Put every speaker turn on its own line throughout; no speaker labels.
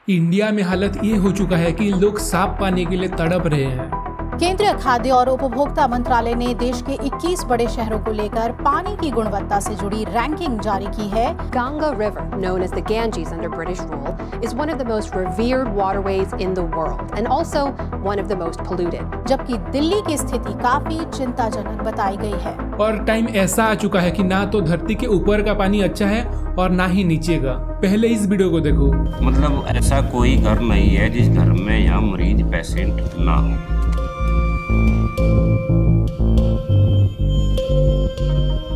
India में हालत ये हो चुका है कि लोग साफ पानी के लिए तड़प रहे हैं।
केंद्रीय खाद्य और उपभोक्ता मंत्रालय ने देश के 21 बड़े शहरों को लेकर पानी की गुणवत्ता से जुड़ी रैंकिंग जारी की है।
Ganga River, known as the Ganges under British rule, is one of the most revered waterways in the world and also one of the most polluted.
जबकि दिल्ली की स्थिति काफी चिंताजनक बताई गई है।
और टाइम ऐसा आ चुका है कि ना तो धरती के ऊपर का पानी अच्छा है और ना ही नीचे का। पहले इस वीडियो को देखो।
मतलब ऐसा कोई घर नहीं है जिस घर में यहाँ मरीज पेशेंट ना हो।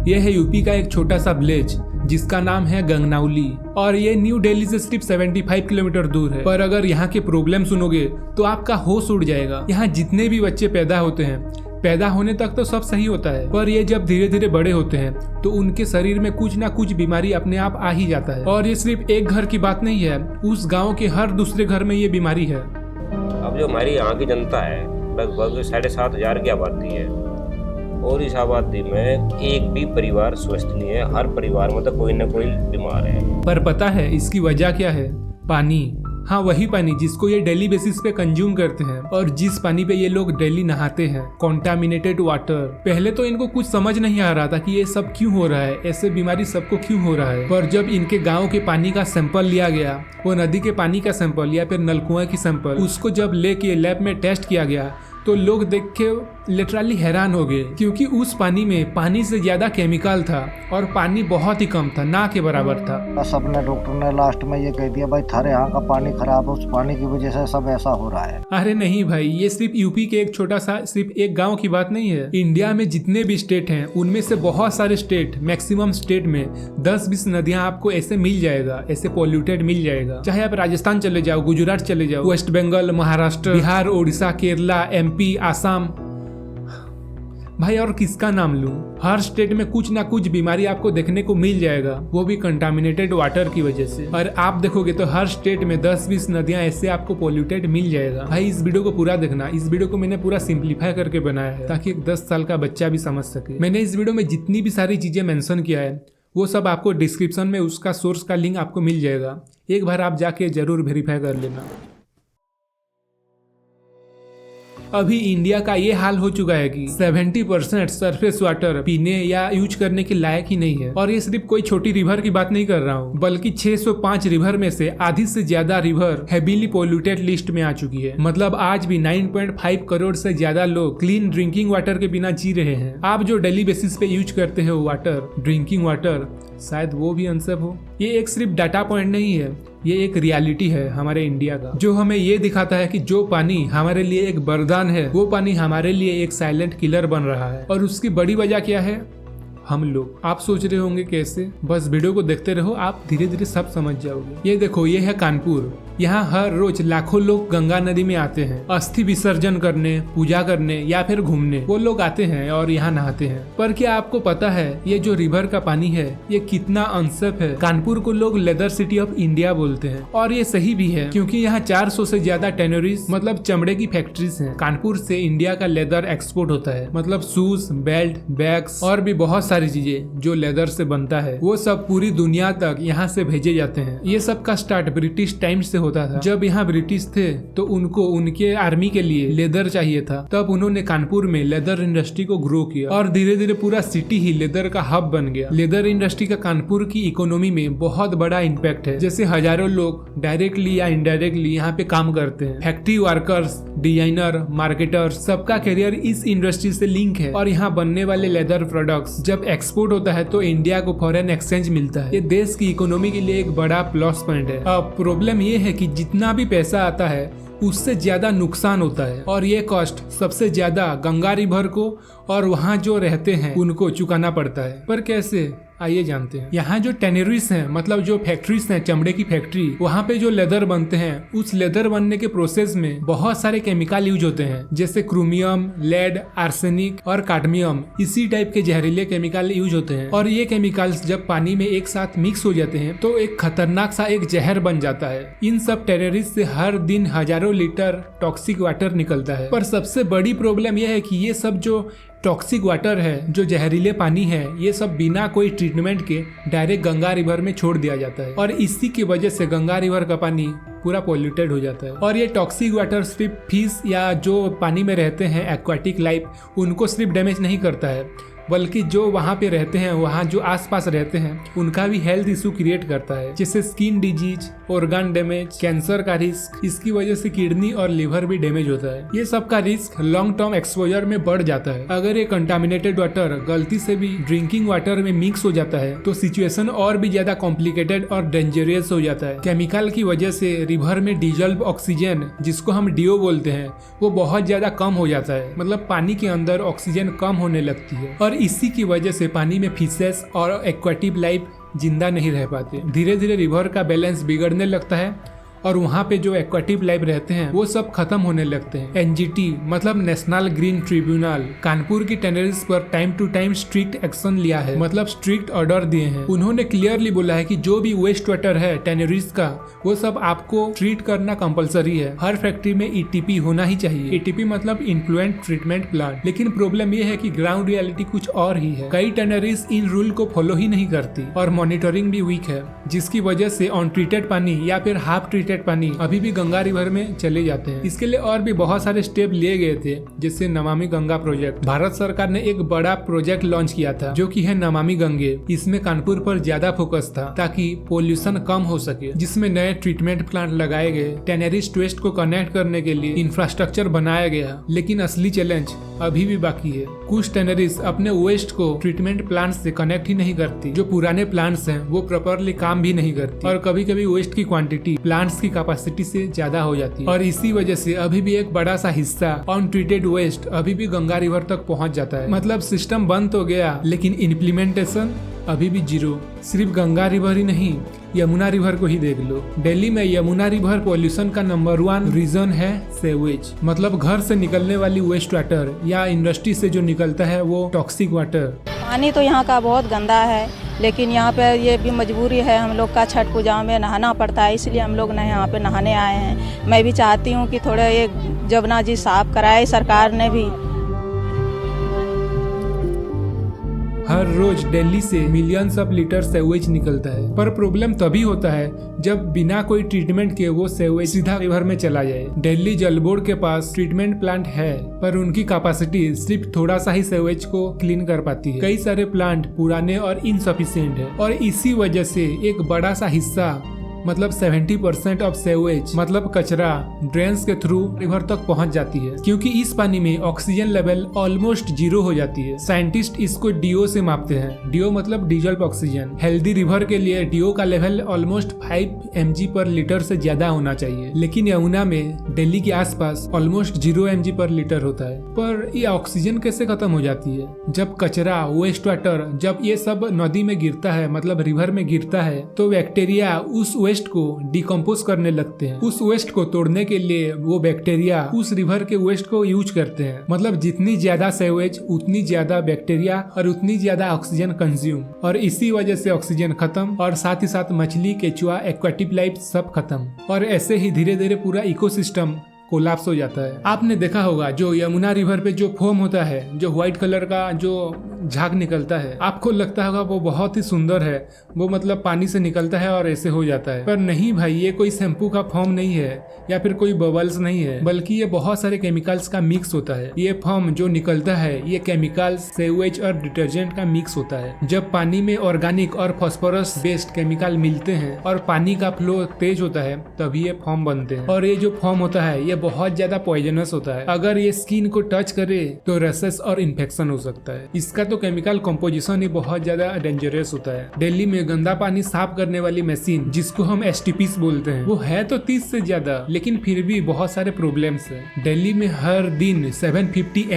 यह है यूपी का एक छोटा सा विलेज जिसका नाम है गंगनाउली और ये न्यू दिल्ली से सिर्फ 75 किलोमीटर दूर है। पर अगर यहाँ के प्रॉब्लम सुनोगे तो आपका होश उड़ जाएगा। यहाँ जितने भी बच्चे पैदा होते हैं, पैदा होने तक तो सब सही होता है, पर ये जब धीरे धीरे बड़े होते हैं तो उनके शरीर में कुछ ना कुछ बीमारी अपने आप आ ही जाता है। और ये सिर्फ एक घर की बात नहीं है, उस गाँव के हर दूसरे घर में ये बीमारी है।
अब जो हमारी यहाँ की जनता है लगभग 7,500 की आबादी है और इस आबादी में एक भी परिवार स्वस्थ नहीं है। हर परिवार में तो कोई ना कोई बीमार है।
पर पता है इसकी वजह क्या है? पानी। हाँ, वही पानी जिसको ये डेली बेसिस पे कंज्यूम करते हैं और जिस पानी पे ये लोग डेली नहाते हैं, कॉन्टामिनेटेड वाटर। पहले तो इनको कुछ समझ नहीं आ रहा था कि ये सब क्यों हो रहा है, ऐसे बीमारी सबको क्यों हो रहा है। पर जब इनके गांव के पानी का सैंपल लिया गया, वो नदी के पानी का सैंपल या फिर नलकुआं की सैंपल, उसको जब लेके लैब में टेस्ट किया गया तो लोग देख के लिटरली हैरान हो गए, क्योंकि उस पानी में पानी से ज्यादा केमिकल था और पानी बहुत ही कम था, ना के बराबर था।
सबने डॉक्टर ने लास्ट में ये कह दिया भाई थारे यहाँ का पानी खराब है, उस पानी की वजह से सब ऐसा हो रहा है।
अरे नहीं भाई, ये सिर्फ यूपी के एक छोटा सा सिर्फ एक गांव की बात नहीं है। इंडिया में जितने भी स्टेट हैं उनमें से बहुत सारे स्टेट, मैक्सिमम स्टेट में 10-20 नदियां आपको ऐसे मिल जाएगा, ऐसे पोल्यूटेड मिल जाएगा। चाहे आप राजस्थान चले जाओ, गुजरात चले जाओ, वेस्ट बंगाल, महाराष्ट्र, बिहार, उड़ीसा, केरला, MP, आसाम, भाई और किसका नाम लूं, हर स्टेट में कुछ ना कुछ बीमारी आपको देखने को मिल जाएगा, वो भी कंटामिनेटेड वाटर की वजह से। और आप देखोगे तो हर स्टेट में 10-20 नदियां ऐसे आपको पोल्यूटेड मिल जाएगा। भाई इस वीडियो को पूरा देखना। इस वीडियो को मैंने पूरा सिंप्लीफाई करके बनाया है ताकि एक 10 साल का बच्चा भी समझ सके। मैंने इस वीडियो में जितनी भी सारी चीजें मेंशन किया है वो सब आपको डिस्क्रिप्शन में उसका सोर्स का लिंक आपको मिल जाएगा। एक बार आप जाके जरूर वेरीफाई कर लेना। अभी इंडिया का ये हाल हो चुका है कि 70% सरफेस वाटर पीने या यूज करने के लायक ही नहीं है। और ये सिर्फ कोई छोटी रिवर की बात नहीं कर रहा हूँ, बल्कि 605 रिवर में से आधी से ज्यादा रिवर हेवीली पोल्यूटेड लिस्ट में आ चुकी है। मतलब आज भी 9.5 करोड़ से ज्यादा लोग क्लीन ड्रिंकिंग वाटर के बिना जी रहे हैं। आप जो डेली बेसिस पे यूज करते हो वाटर, ड्रिंकिंग वाटर, शायद वो भी अनसेफ हो। ये एक सिर्फ डाटा पॉइंट नहीं है, ये एक रियलिटी है हमारे इंडिया का, जो हमें ये दिखाता है कि जो पानी हमारे लिए एक वरदान है, वो पानी हमारे लिए एक साइलेंट किलर बन रहा है। और उसकी बड़ी वजह क्या है? हम लोग। आप सोच रहे होंगे कैसे? बस वीडियो को देखते रहो, आप धीरे धीरे सब समझ जाओगे। ये देखो, ये है कानपुर। यहाँ हर रोज लाखों लोग गंगा नदी में आते हैं अस्थि विसर्जन करने, पूजा करने या फिर घूमने। वो लोग आते हैं और यहाँ नहाते हैं। पर क्या आपको पता है ये जो रिवर का पानी है ये कितना अनसेफ है? कानपुर को लोग लेदर सिटी ऑफ इंडिया बोलते हैं और ये सही भी है, क्योंकि यहाँ 400 से ज्यादा टेनरीज मतलब चमड़े की फैक्ट्रीज हैं। कानपुर से इंडिया का लेदर एक्सपोर्ट होता है, मतलब शूज, बेल्ट, बैग्स और भी बहुत सारी चीजें जो लेदर से बनता है, वो सब पूरी दुनिया तक यहाँ से भेजे जाते हैं। ये सब का स्टार्ट ब्रिटिश टाइम्स से होता था। जब यहाँ ब्रिटिश थे तो उनको उनके आर्मी के लिए लेदर चाहिए था, तब उन्होंने कानपुर में लेदर इंडस्ट्री को ग्रो किया और धीरे धीरे पूरा सिटी ही लेदर का हब बन गया। लेदर इंडस्ट्री का कानपुर की इकोनॉमी में बहुत बड़ा इम्पैक्ट है। जैसे हजारों लोग डायरेक्टली या इनडायरेक्टली यहाँ पे काम करते हैं। फैक्ट्री वर्कर्स, डिजाइनर, मार्केटर्स, सबका करियर इस इंडस्ट्री से लिंक है। और यहाँ बनने वाले लेदर प्रोडक्ट्स जब एक्सपोर्ट होता है तो इंडिया को फॉरेन एक्सचेंज मिलता है। ये देश की इकोनॉमी के लिए एक बड़ा प्लस पॉइंट है। अब प्रॉब्लम ये है कि जितना भी पैसा आता है उससे ज्यादा नुकसान होता है और ये कॉस्ट सबसे ज्यादा गंगा रिवर को और वहाँ जो रहते हैं उनको चुकाना पड़ता है। पर कैसे? आइए जानते हैं। यहाँ जो टेनरीज हैं, मतलब जो फैक्ट्रीज हैं, चमड़े की फैक्ट्री, वहाँ पे जो लेदर बनते हैं, उस लेदर बनने के प्रोसेस में बहुत सारे केमिकल यूज होते हैं, जैसे क्रोमियम, लेड, आर्सेनिक और काडमियम। इसी टाइप के जहरीले केमिकल यूज होते हैं और ये केमिकल्स जब पानी में एक साथ मिक्स हो जाते हैं तो एक खतरनाक सा एक जहर बन जाता है। इन सब टेररिस्ट से हर दिन हजारों लीटर टॉक्सिक वाटर निकलता है। पर सबसे बड़ी प्रॉब्लम यह है कि ये सब जो टॉक्सिक वाटर है, जो जहरीले पानी है, ये सब बिना कोई ट्रीटमेंट के डायरेक्ट गंगा रिवर में छोड़ दिया जाता है और इसी की वजह से गंगा रिवर का पानी पूरा पोल्यूटेड हो जाता है। और ये टॉक्सिक वाटर सिर्फ फिश या जो पानी में रहते हैं एक्वाटिक लाइफ उनको सिर्फ डैमेज नहीं करता है, बल्कि जो वहाँ पे रहते हैं, वहाँ जो आसपास रहते हैं, उनका भी हेल्थ इशू क्रिएट करता है, जैसे skin disease, organ damage, cancer का रिस्क। इसकी वजह से किडनी और लिवर भी डैमेज होता है। ये सब का रिस्क लॉन्ग टर्म एक्सपोजर में बढ़ जाता है। अगर ये कंटामिनेटेड वाटर गलती से भी ड्रिंकिंग वाटर में मिक्स हो जाता है तो सिचुएशन और भी ज्यादा कॉम्प्लिकेटेड और डेंजरियस हो जाता है। केमिकल की वजह से रिवर में डिजॉल्व ऑक्सीजन, जिसको हम डीओ बोलते हैं, वो बहुत ज्यादा कम हो जाता है। मतलब पानी के अंदर ऑक्सीजन कम होने लगती है और इसी की वजह से पानी में फिशेस और एक्वाटिक लाइफ जिंदा नहीं रह पाते। धीरे धीरे रिवर का बैलेंस बिगड़ने लगता है और वहाँ पे जो एक्वाटिक लाइफ रहते हैं वो सब खत्म होने लगते हैं। एनजीटी मतलब नेशनल ग्रीन ट्रिब्यूनल कानपुर की टैनरीज पर time to time strict action लिया है, मतलब स्ट्रिक्ट ऑर्डर दिए हैं। उन्होंने क्लियरली बोला है कि जो भी वेस्ट वाटर है टैनरीज का, वो सब आपको ट्रीट करना कंपलसरी है। हर फैक्ट्री में ईटीपी होना ही चाहिए। ईटीपी मतलब इन्फ्लुएंट ट्रीटमेंट प्लांट। लेकिन प्रॉब्लम ये है कि ग्राउंड रियलिटी कुछ और ही है। कई टैनरीज इन रूल को फॉलो ही नहीं करती और मॉनिटरिंग भी वीक है, जिसकी वजह से अनट्रीटेड पानी या फिर हाफ ट्रीटेड पानी अभी भी गंगा रिवर में चले जाते हैं। इसके लिए और भी बहुत सारे स्टेप लिए गए थे, जैसे नमामि गंगा प्रोजेक्ट। भारत सरकार ने एक बड़ा प्रोजेक्ट लॉन्च किया था जो कि है नमामि गंगे। इसमें कानपुर पर ज्यादा फोकस था ताकि पोल्यूशन कम हो सके, जिसमें नए ट्रीटमेंट प्लांट लगाए गए, टैनरीज वेस्ट को कनेक्ट करने के लिए इंफ्रास्ट्रक्चर बनाया गया। लेकिन असली चैलेंज अभी भी बाकी है। कुछ टैनरीज अपने वेस्ट को ट्रीटमेंट प्लांट से कनेक्ट ही नहीं करती। जो पुराने प्लांट्स हैं वो प्रॉपरली काम भी नहीं करती और कभी कभी वेस्ट की क्वांटिटी प्लांट्स की कैपेसिटी से ज्यादा हो जाती है और इसी वजह से अभी भी एक बड़ा सा हिस्सा अनट्रीटेड वेस्ट अभी भी गंगा रिवर तक पहुंच जाता है। मतलब सिस्टम बन तो गया लेकिन इम्प्लीमेंटेशन अभी भी जीरो। सिर्फ गंगा रिवर ही नहीं, यमुना रिवर को ही देख लो। दिल्ली में यमुना रिवर पॉल्यूशन का नंबर 1 रीजन है सेवेज, मतलब घर से निकलने वाली वेस्ट वाटर या इंडस्ट्री से जो निकलता है वो टॉक्सिक वाटर।
पानी तो यहाँ का बहुत गंदा है, लेकिन यहाँ पे ये भी मजबूरी है हम लोग का, छठ पूजा में नहाना पड़ता है, इसलिए हम लोग यहाँ पे नहाने आए हैं। मैं भी चाहती हूँ कि थोड़ा ये जमुना जी साफ कराए सरकार ने भी।
हर रोज दिल्ली से मिलियंस ऑफ लीटर सेवेज निकलता है, पर प्रॉब्लम तभी होता है जब बिना कोई ट्रीटमेंट के वो सेवेज सीधा रिवर में चला जाए। दिल्ली जल बोर्ड के पास ट्रीटमेंट प्लांट है, पर उनकी कैपेसिटी सिर्फ थोड़ा सा ही सेवेज को क्लीन कर पाती है। कई सारे प्लांट पुराने और इनसफिशिएंट है और इसी वजह से एक बड़ा सा हिस्सा मतलब 70% ऑफ सेवेज मतलब कचरा ड्रेन्स के थ्रू रिवर तक पहुंच जाती है, क्योंकि इस पानी में ऑक्सीजन लेवल ऑलमोस्ट जीरो हो जाती है। साइंटिस्ट इसको डीओ से मापते हैं। डीओ मतलब डिजॉल्व ऑक्सीजन। हेल्दी रिवर के लिए डीओ का लेवल ऑलमोस्ट 5 mg पर लीटर से ज्यादा होना चाहिए, लेकिन यमुना में दिल्ली के आसपास ऑलमोस्ट 0 mg पर लीटर होता है। पर ये ऑक्सीजन कैसे खत्म हो जाती है? जब कचरा, वेस्ट वाटर, जब ये सब नदी में गिरता है मतलब रिवर में गिरता है, तो बैक्टीरिया उस वेस्ट को डिकम्पोज करने लगते हैं। उस वेस्ट को तोड़ने के लिए वो बैक्टीरिया उस रिवर के वेस्ट को यूज करते हैं। मतलब जितनी ज्यादा सेवेज उतनी ज्यादा बैक्टीरिया और उतनी ज्यादा ऑक्सीजन कंज्यूम, और इसी वजह से ऑक्सीजन खत्म और साथ ही साथ मछली, केचुआ, एक्वाटिक लाइफ सब खत्म। और ऐसे ही धीरे धीरे पूरा इकोसिस्टम कोलैप्स हो जाता है। आपने देखा होगा जो यमुना रिवर पे जो फोम होता है, जो व्हाइट कलर का जो झाग निकलता है, आपको लगता होगा वो बहुत ही सुंदर है, वो मतलब पानी से निकलता है और ऐसे हो जाता है। पर नहीं भाई, ये कोई शैम्पू का फोम नहीं है या फिर कोई बबल्स नहीं है, बल्कि ये बहुत सारे केमिकल्स का मिक्स होता है। ये फोम जो निकलता है ये केमिकल्स, सेवेज और डिटर्जेंट का मिक्स होता है। जब पानी में ऑर्गेनिक और फॉस्फोरस बेस्ड केमिकल मिलते हैं और पानी का फ्लो तेज होता है तभी ये फोम बनते हैं। और ये जो फोम होता है ये बहुत ज्यादा पॉइजनस होता है। अगर ये स्किन को टच करे तो रसेस और इन्फेक्शन हो सकता है। इसका तो केमिकल कंपोजिशन ही बहुत ज्यादा डेंजरस होता है। दिल्ली में गंदा पानी साफ करने वाली मशीन, जिसको हम STPs बोलते हैं, वो है तो 30 से ज्यादा, लेकिन फिर भी बहुत सारे प्रॉब्लम्स है। दिल्ली में हर दिन 750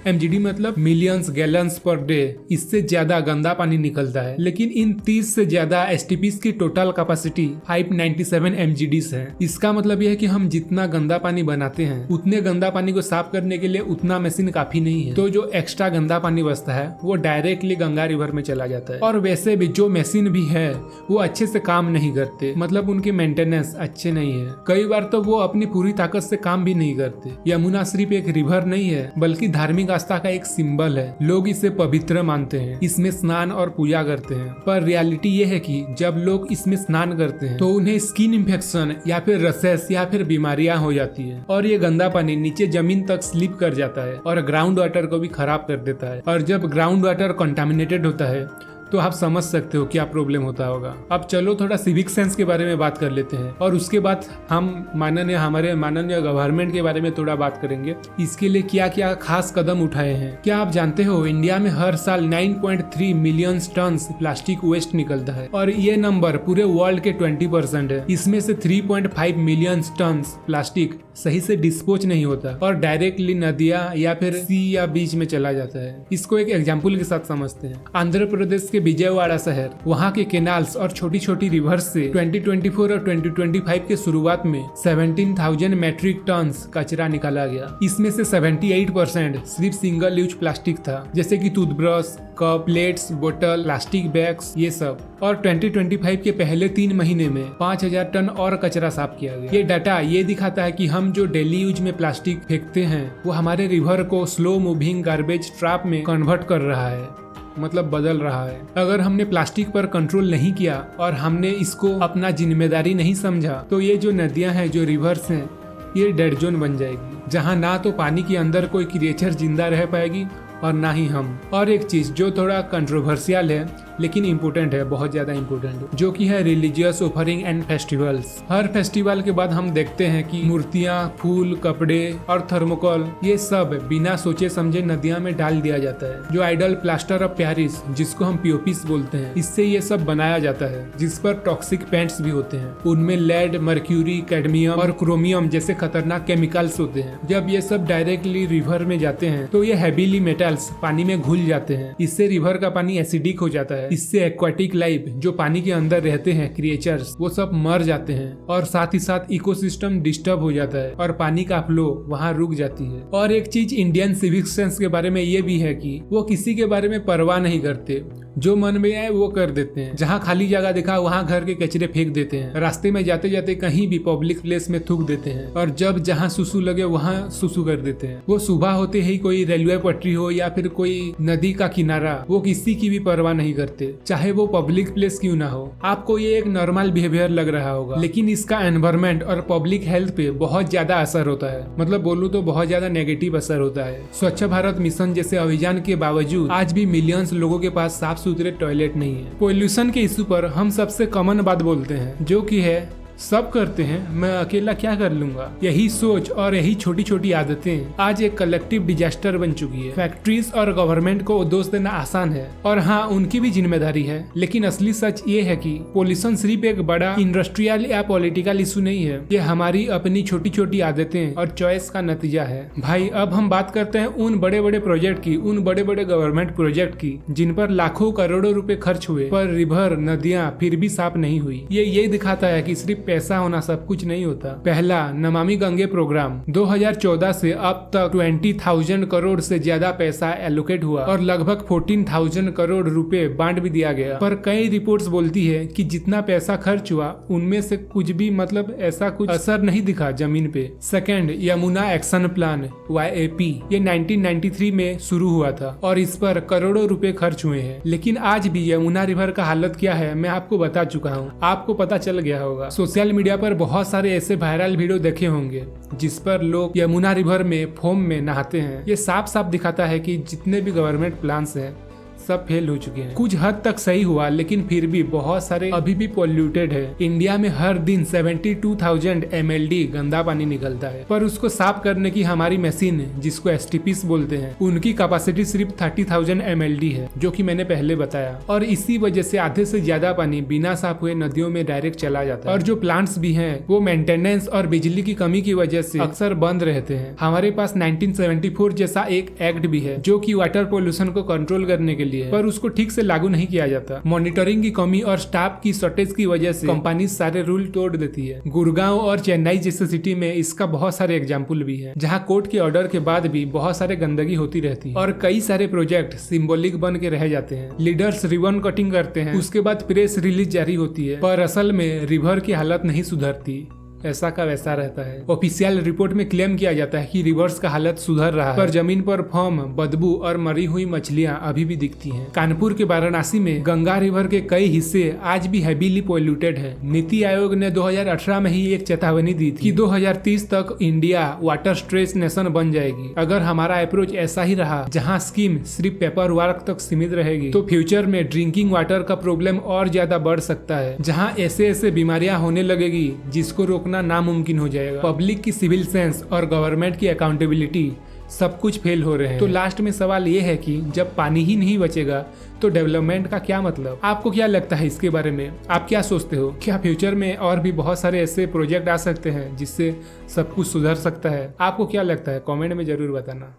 MGD मतलब मिलियंस गैलन्स पर डे, इससे ज्यादा गंदा पानी निकलता है। लेकिन इन 30 से ज्यादा STPs की टोटल कैपेसिटी 597 MGDs है। इसका मतलब यह है कि हम जितना गंदा पानी बनाते हैं उतने गंदा पानी को साफ करने के लिए उतना मशीन काफी नहीं है। तो जो एक्स्ट्रा गंदा पानी बचता है वो डायरेक्टली गंगा रिवर में चला जाता है। और वैसे भी जो मशीन भी है वो अच्छे से काम नहीं करते, मतलब उनके मेंटेनेंस अच्छे नहीं है। कई बार तो वो अपनी पूरी ताकत से काम भी नहीं करते। यमुना सिर्फ एक रिवर नहीं है बल्कि धार्मिक आस्था का एक सिंबल है। लोग इसे पवित्र मानते हैं, इसमें स्नान और पूजा करते हैं। पर रियलिटी ये है कि जब लोग इसमें स्नान करते हैं तो उन्हें स्किन इन्फेक्शन या फिर रसेस या फिर बीमारियां हो जाती है और ये गंदा पानी नीचे जमीन तक स्लिप कर जाता है और ग्राउंड वाटर को भी खराब कर देता है। और जब ग्राउंड वाटर कंटामिनेटेड होता है तो आप समझ सकते हो क्या प्रॉब्लम होता होगा। अब चलो थोड़ा सिविक सेंस के बारे में बात कर लेते हैं और उसके बाद हम हमारे माननीय गवर्नमेंट के बारे में थोड़ा बात करेंगे। इसके लिए क्या क्या खास कदम उठाए हैं। क्या आप जानते हो इंडिया में हर साल 9.3 मिलियन टन प्लास्टिक वेस्ट निकलता है और ये नंबर पूरे वर्ल्ड के 20% है। इसमें से 3.5 मिलियन टन प्लास्टिक सही से डिस्पोज नहीं होता और डायरेक्टली नदियां या फिर सी या बीच में चला जाता है। इसको एक एग्जाम्पल के साथ समझते हैं। आंध्र प्रदेश के विजयवाड़ा शहर, वहाँ के केनाल्स और छोटी छोटी रिवर्स से 2024 और 2025 के शुरुआत में 17,000 मेट्रिक टन कचरा निकाला गया। इसमें से 78% सिर्फ सिंगल यूज प्लास्टिक था, जैसे कि टूथब्रश, कप, प्लेट्स, बोतल, प्लास्टिक बैग्स, ये सब। और 2025 के पहले 3 महीने में 5,000 टन और कचरा साफ किया गया। ये डाटा ये दिखाता है कि हम जो डेली यूज में प्लास्टिक फेंकते हैं वो हमारे रिवर को स्लो मूविंग गार्बेज ट्रैप में कन्वर्ट कर रहा है, मतलब बदल रहा है। अगर हमने प्लास्टिक पर कंट्रोल नहीं किया और हमने इसको अपना जिम्मेदारी नहीं समझा तो ये जो नदियां हैं, जो रिवर्स हैं, ये डेड जोन बन जाएगी, जहां ना तो पानी के अंदर कोई क्रिएचर जिंदा रह पाएगी और ना ही हम। और एक चीज जो थोड़ा कंट्रोवर्शियल है लेकिन इम्पोर्टेंट है, बहुत ज्यादा इम्पोर्टेंट, जो कि है religious offering and festivals. Her festival के बाद हम देखते हैं कि मूर्तियां, फूल, कपड़े और थर्मोकोल ये सब बिना सोचे समझे नदियां में डाल दिया जाता है। जो आइडल प्लास्टर ऑफ पेरिस, जिसको हम पीओपीस बोलते हैं, इससे ये सब बनाया जाता है, जिस पर टॉक्सिक पेंट्स भी होते हैं। उनमें लेड, मर्क्यूरी, कैडमियम और क्रोमियम जैसे खतरनाक केमिकल्स होते हैं। जब ये सब डायरेक्टली रिवर में जाते हैं तो ये हैवीली मेटल्स पानी में घुल जाते हैं। इससे रिवर का पानी एसिडिक हो जाता है। इससे एक्वाटिक लाइफ, जो पानी के अंदर रहते हैं क्रिएचर्स, वो सब मर जाते हैं और साथ ही साथ इकोसिस्टम डिस्टर्ब हो जाता है और पानी का फ्लो वहाँ रुक जाती है। और एक चीज इंडियन सिविक सेंस के बारे में ये भी है कि वो किसी के बारे में परवाह नहीं करते, जो मन में आए वो कर देते हैं। जहाँ खाली जगह दिखा वहाँ घर के कचरे फेंक देते हैं, रास्ते में जाते जाते कहीं भी पब्लिक प्लेस में थूक देते हैं और जब जहाँ सुसु लगे वहाँ सुसु कर देते हैं। वो सुबह होते ही कोई रेलवे पटरी हो या फिर कोई नदी का किनारा, वो किसी की भी परवाह नहीं करते, चाहे वो पब्लिक प्लेस क्यों ना हो। आपको ये एक नॉर्मल बिहेवियर लग रहा होगा, लेकिन इसका एनवायरमेंट और पब्लिक हेल्थ पे बहुत ज्यादा असर होता है। मतलब बोलूँ तो बहुत ज्यादा नेगेटिव असर होता है। स्वच्छ भारत मिशन जैसे अभियान के बावजूद आज भी मिलियंस लोगों के पास साफ सुथरे टॉयलेट नहीं है। पोल्यूशन के इशू पर हम सबसे कॉमन बात बोलते हैं, जो कि है सब करते हैं, मैं अकेला क्या कर लूंगा। यही सोच और यही छोटी छोटी आदतें आज एक कलेक्टिव डिजास्टर बन चुकी है। फैक्ट्रीज और गवर्नमेंट को दोष देना आसान है और हाँ, उनकी भी जिम्मेदारी है, लेकिन असली सच ये है कि पोल्यूशन सिर्फ एक बड़ा इंडस्ट्रियल या पॉलिटिकल इशू नहीं है, ये हमारी अपनी छोटी छोटी आदतें और चॉइस का नतीजा है। भाई, अब हम बात करते हैं उन बड़े बड़े प्रोजेक्ट की, उन बड़े बड़े गवर्नमेंट प्रोजेक्ट की, जिन पर लाखों करोड़ों रुपए खर्च हुए पर रिवर, नदियां फिर भी साफ नहीं हुई। ये दिखाता है कि सिर्फ पैसा होना सब कुछ नहीं होता। पहला, नमामि गंगे प्रोग्राम 2014 से अब तक 20,000 करोड़ से ज्यादा पैसा एलोकेट हुआ और लगभग 14,000 करोड़ रुपए बांट भी दिया गया। पर कई रिपोर्ट्स बोलती है कि जितना पैसा खर्च हुआ उनमें से कुछ भी मतलब ऐसा कुछ असर नहीं दिखा जमीन पे। Second, Yamuna action plan YAP, ये 1993 में शुरू हुआ था और इस पर करोड़ों रुपए खर्च हुए हैं, लेकिन आज भी यमुना रिवर का हालत क्या है मैं आपको बता चुका हूँ। आपको पता चल गया होगा। सोशल मीडिया पर बहुत सारे ऐसे वायरल वीडियो देखे होंगे जिस पर लोग यमुना रिवर में फोम में नहाते हैं। ये साफ साफ दिखाता है कि जितने भी गवर्नमेंट प्लान्स हैं सब फेल हो चुके हैं। कुछ हद तक सही हुआ, लेकिन फिर भी बहुत सारे अभी भी पोल्यूटेड है। इंडिया में हर दिन 72,000 MLD गंदा पानी निकलता है, पर उसको साफ करने की हमारी मशीन, जिसको STPs बोलते हैं, उनकी कैपेसिटी सिर्फ 30,000 MLD है, जो कि मैंने पहले बताया। और इसी वजह से आधे से ज्यादा पानी बिना साफ हुए नदियों में डायरेक्ट चला जाता है। और जो प्लांट्स भी हैं वो मेंटेनेंस और बिजली की कमी की वजह से अक्सर बंद रहते हैं। हमारे पास 1974 जैसा एक एक्ट भी है जो कि वाटर पोल्यूशन को कंट्रोल करने के लिए, पर उसको ठीक से लागू नहीं किया जाता। मॉनिटरिंग की कमी और स्टाफ की शॉर्टेज की वजह से कंपनी सारे रूल तोड़ देती है। गुड़गांव और चेन्नई जैसे सिटी में इसका बहुत सारे एग्जाम्पल भी है, जहां कोर्ट के ऑर्डर के बाद भी बहुत सारे गंदगी होती रहती है और कई सारे प्रोजेक्ट सिंबॉलिक बन के रह जाते हैं। लीडर्स रिबन कटिंग करते हैं, उसके बाद प्रेस रिलीज जारी होती है, पर असल में रिवर की हालत नहीं सुधरती। ऐसा का वैसा रहता है। ऑफिशियल रिपोर्ट में क्लेम किया जाता है कि रिवर्स का हालत सुधर रहा है, पर जमीन पर फॉर्म, बदबू और मरी हुई मछलियां अभी भी दिखती हैं। कानपुर के वाराणसी में गंगा रिवर के कई हिस्से आज भी हैवीली पॉल्यूटेड है। नीति आयोग ने 2018 में ही एक चेतावनी दी थी कि 2030 तक इंडिया वाटर स्ट्रेस नेशन बन जाएगी। अगर हमारा अप्रोच ऐसा ही रहा, जहाँ स्कीम सिर्फ पेपर वर्क तक सीमित रहेगी, तो फ्यूचर में ड्रिंकिंग वाटर का प्रॉब्लम और ज्यादा बढ़ सकता है, जहाँ ऐसे बीमारियां होने लगेगी जिसको रोकना नामुमकिन हो जाएगा। पब्लिक की सिविल सेंस और गवर्नमेंट की अकाउंटेबिलिटी सब कुछ फेल हो रहे हैं। तो लास्ट में सवाल ये है कि जब पानी ही नहीं बचेगा तो डेवलपमेंट का क्या मतलब? आपको क्या लगता है इसके बारे में? आप क्या सोचते हो? क्या फ्यूचर में और भी बहुत सारे ऐसे प्रोजेक्ट आ सकते हैं जिससे सब कुछ सुधर सकता है? आपको क्या लगता है? कमेंट में जरूर बताना।